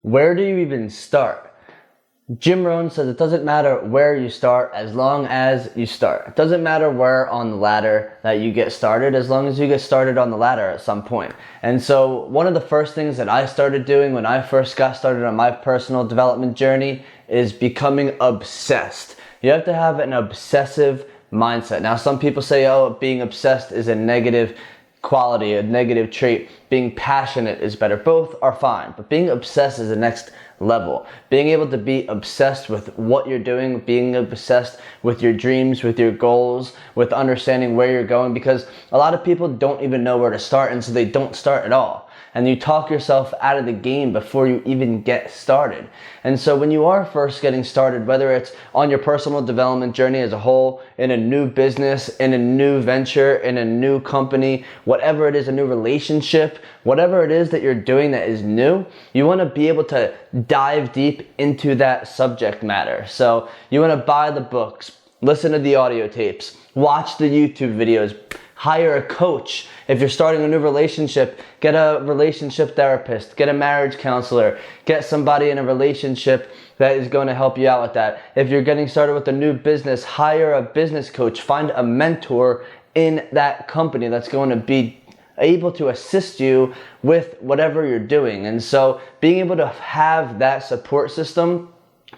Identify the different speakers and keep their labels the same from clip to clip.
Speaker 1: Where do you even start? Jim Rohn says it doesn't matter where you start as long as you start. It doesn't matter where on the ladder that you get started as long as you get started on the ladder at some point. And so one of the first things that I started doing when I first got started on my personal development journey is becoming obsessed. You have to have an obsessive mindset. Now some people say, oh, being obsessed is a negative quality, a negative trait. Being passionate is better. Both are fine, but being obsessed is the next level. Being able to be obsessed with what you're doing, being obsessed with your dreams, with your goals, with understanding where you're going, because a lot of people don't even know where to start, and so they don't start at all. And you talk yourself out of the game before you even get started. And so when you are first getting started, whether it's on your personal development journey as a whole, in a new business, in a new venture, in a new company, whatever it is, a new relationship, whatever it is that you're doing that is new, you want to be able to dive deep into that subject matter. So you want to buy the books, listen to the audio tapes, watch the YouTube videos, hire a coach. If you're starting a new relationship, get a relationship therapist, get a marriage counselor, get somebody in a relationship that is going to help you out with that. If you're getting started with a new business, hire a business coach, find a mentor in that company that's going to be able to assist you with whatever you're doing. And so being able to have that support system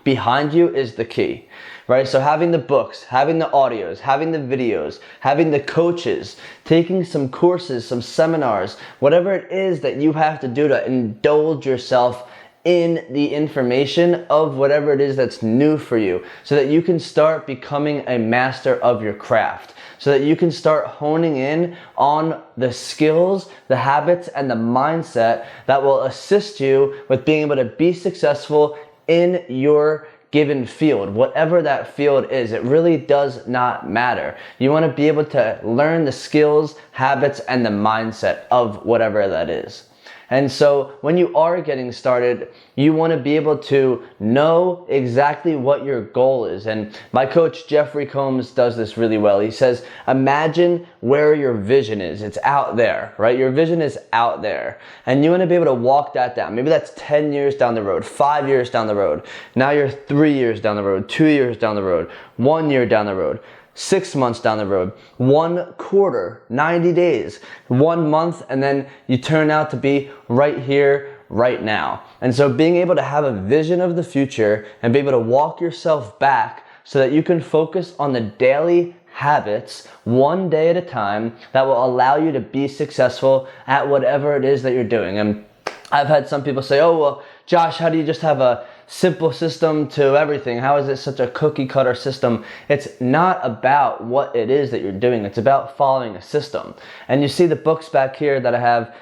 Speaker 1: behind you is the key, right? So having the books, having the audios, having the videos, having the coaches, taking some courses, some seminars, whatever it is that you have to do to indulge yourself in the information of whatever it is that's new for you, so that you can start becoming a master of your craft, so that you can start honing in on the skills, the habits, and the mindset that will assist you with being able to be successful in your given field, whatever that field is. It really does not matter. You want to be able to learn the skills, habits, and the mindset of whatever that is. And so when you are getting started, you want to be able to know exactly what your goal is. And my coach, Jeffrey Combs, does this really well. He says, imagine where your vision is. It's out there, right? Your vision is out there. And you want to be able to walk that down. Maybe that's 10 years down the road, 5 years down the road. Now you're 3 years down the road, 2 years down the road, 1 year down the road. 6 months down the road, 1 quarter, 90 days, 1 month, and then you turn out to be right here, right now. And so being able to have a vision of the future and be able to walk yourself back so that you can focus on the daily habits, one day at a time, that will allow you to be successful at whatever it is that you're doing. And I've had some people say, oh, well, Josh, how do you just have a simple system to everything? How is it such a cookie cutter system? It's not about what it is that you're doing. It's about following a system. And you see the books back here that I have,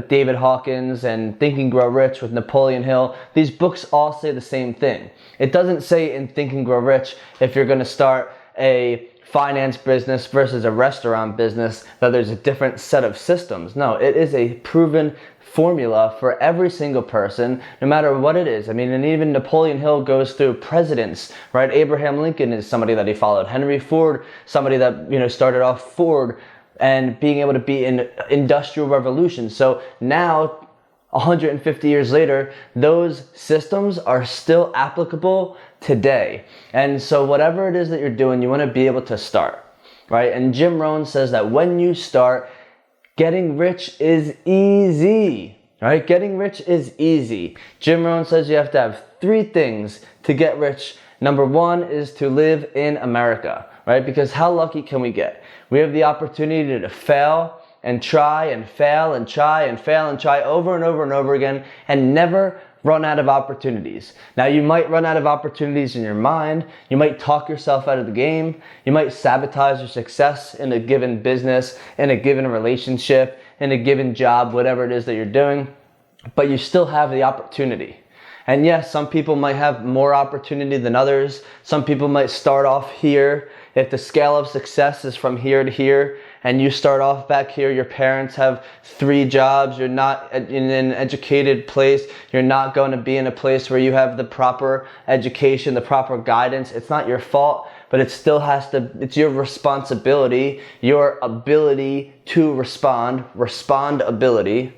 Speaker 1: David Hawkins and Think and Grow Rich with Napoleon Hill. These books all say the same thing. It doesn't say in Think and Grow Rich, if you're going to start a finance business versus a restaurant business, that there's a different set of systems. No, it is a proven formula for every single person, no matter what it is. I mean, and even Napoleon Hill goes through presidents, right? Abraham Lincoln is somebody that he followed. Henry Ford, somebody that, started off Ford and being able to be in industrial revolution. So now, 150 years later, those systems are still applicable today. And so whatever it is that you're doing, you want to be able to start, right? And Jim Rohn says that when you start, getting rich is easy, right? Getting rich is easy. Jim Rohn says you have to have 3 things to get rich. Number 1 is to live in America, right? Because how lucky can we get? We have the opportunity to fail and try and fail and try and fail and try over and over and over again and never run out of opportunities. Now you might run out of opportunities in your mind. You might talk yourself out of the game. You might sabotage your success in a given business, in a given relationship, in a given job, whatever it is that you're doing, but you still have the opportunity. And yes, some people might have more opportunity than others. Some people might start off here. If the scale of success is from here to here, and you start off back here, your parents have 3 jobs, you're not in an educated place, you're not going to be in a place where you have the proper education, the proper guidance. It's not your fault, but but it's it's your responsibility, your ability to responsibility,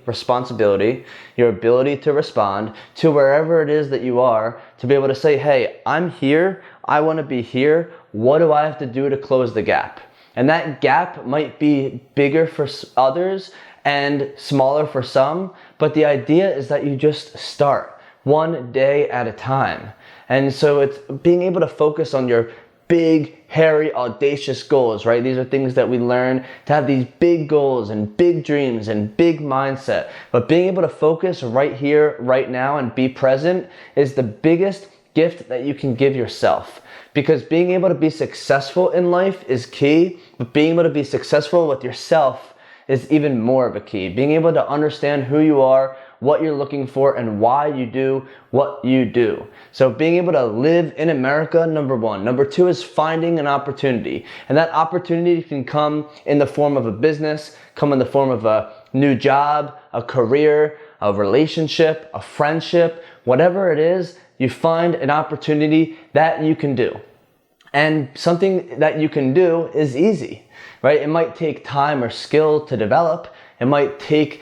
Speaker 1: your ability to respond to wherever it is that you are, to be able to say, hey, I'm here, I want to be here, what do I have to do to close the gap? And that gap might be bigger for others and smaller for some, but the idea is that you just start one day at a time. And so it's being able to focus on your big, hairy, audacious goals, right? These are things that we learn to have these big goals and big dreams and big mindset. But being able to focus right here, right now, and be present is the biggest gift that you can give yourself. Because being able to be successful in life is key, but being able to be successful with yourself is even more of a key. Being able to understand who you are, what you're looking for, and why you do what you do. So being able to live in America, number one. Number two is finding an opportunity. And that opportunity can come in the form of a business, come in the form of a new job, a career, a relationship, a friendship, whatever it is, you find an opportunity that you can do. And something that you can do is easy, right? It might take time or skill to develop. It might take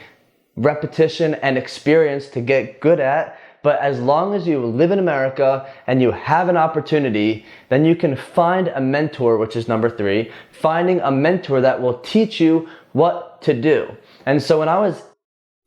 Speaker 1: repetition and experience to get good at. But as long as you live in America and you have an opportunity, then you can find a mentor, which is number three, finding a mentor that will teach you what to do. And so when I was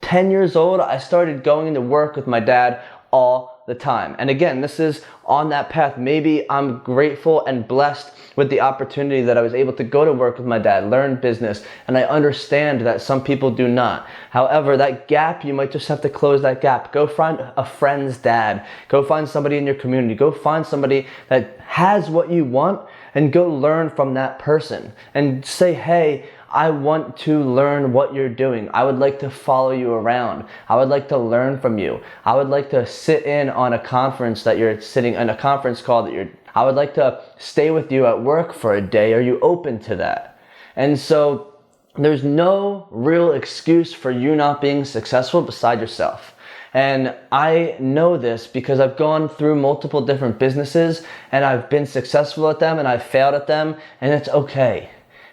Speaker 1: 10 years old, I started going to work with my dad all the time. And again, this is on that path. Maybe I'm grateful and blessed with the opportunity that I was able to go to work with my dad, learn business, and I understand that some people do not. However, that gap, you might just have to close that gap. Go find a friend's dad. Go find somebody in your community. Go find somebody that has what you want and go learn from that person and say, hey, I want to learn what you're doing. I would like to follow you around. I would like to learn from you. I would like to sit in on a conference that you're sitting on, a conference call that I would like to stay with you at work for a day. Are you open to that? And so there's no real excuse for you not being successful beside yourself. And I know this because I've gone through multiple different businesses and I've been successful at them and I've failed at them, and it's okay.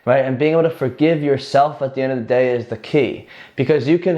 Speaker 1: Right? And being able to forgive yourself at the end of the day is the key, because you can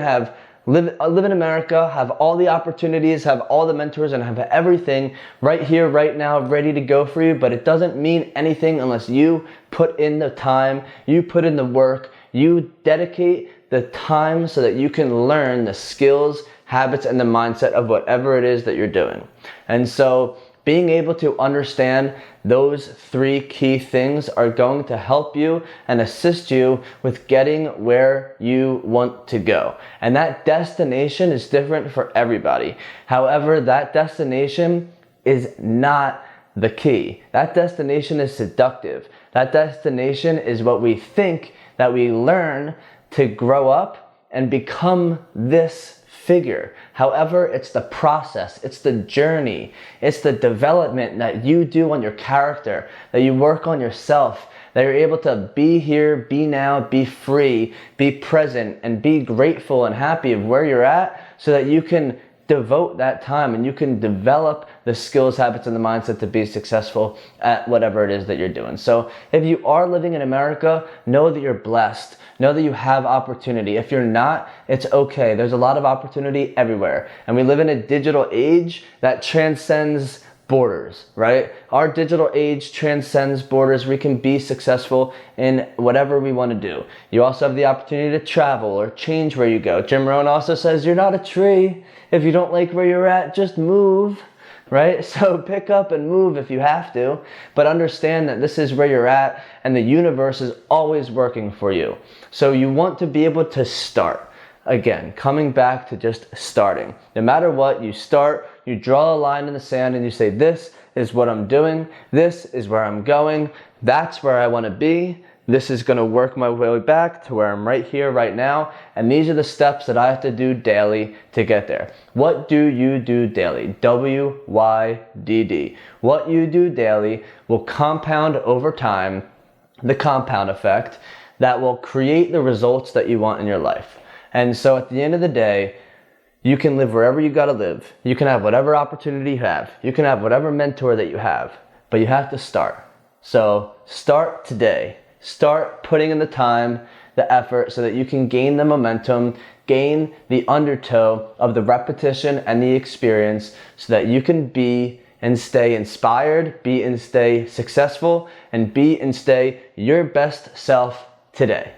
Speaker 1: live in America, have all the opportunities, have all the mentors, and have everything right here, right now, ready to go for you, but it doesn't mean anything unless you put in the time, you put in the work, you dedicate the time so that you can learn the skills, habits, and the mindset of whatever it is that you're doing. And so being able to understand those three key things are going to help you and assist you with getting where you want to go. And that destination is different for everybody. However, that destination is not the key. That destination is seductive. That destination is what we think that we learn to grow up and become this figure. However, it's the process, it's the journey, it's the development that you do on your character, that you work on yourself, that you're able to be here, be now, be free, be present, and be grateful and happy of where you're at, so that you can devote that time and you can develop the skills, habits, and the mindset to be successful at whatever it is that you're doing. So if you are living in America, know that you're blessed. Know that you have opportunity. If you're not, it's okay. There's a lot of opportunity everywhere. And we live in a digital age that transcends borders, right? Our digital age transcends borders. We can be successful in whatever we want to do. You also have the opportunity to travel or change where you go. Jim Rohn also says, you're not a tree. If you don't like where you're at, just move, right? So pick up and move if you have to, but understand that this is where you're at and the universe is always working for you. So you want to be able to start. Again, coming back to just starting. No matter what, you start, you draw a line in the sand and you say, this is what I'm doing. This is where I'm going. That's where I want to be. This is going to work my way back to where I'm right here, right now. And these are the steps that I have to do daily to get there. What do you do daily? WYDD. What you do daily will compound over time, the compound effect that will create the results that you want in your life. And so at the end of the day, you can live wherever you got to live. You can have whatever opportunity you have. You can have whatever mentor that you have, but you have to start. So start today. Start putting in the time, the effort, so that you can gain the momentum, gain the undertow of the repetition and the experience, so that you can be and stay inspired, be and stay successful, and be and stay your best self today.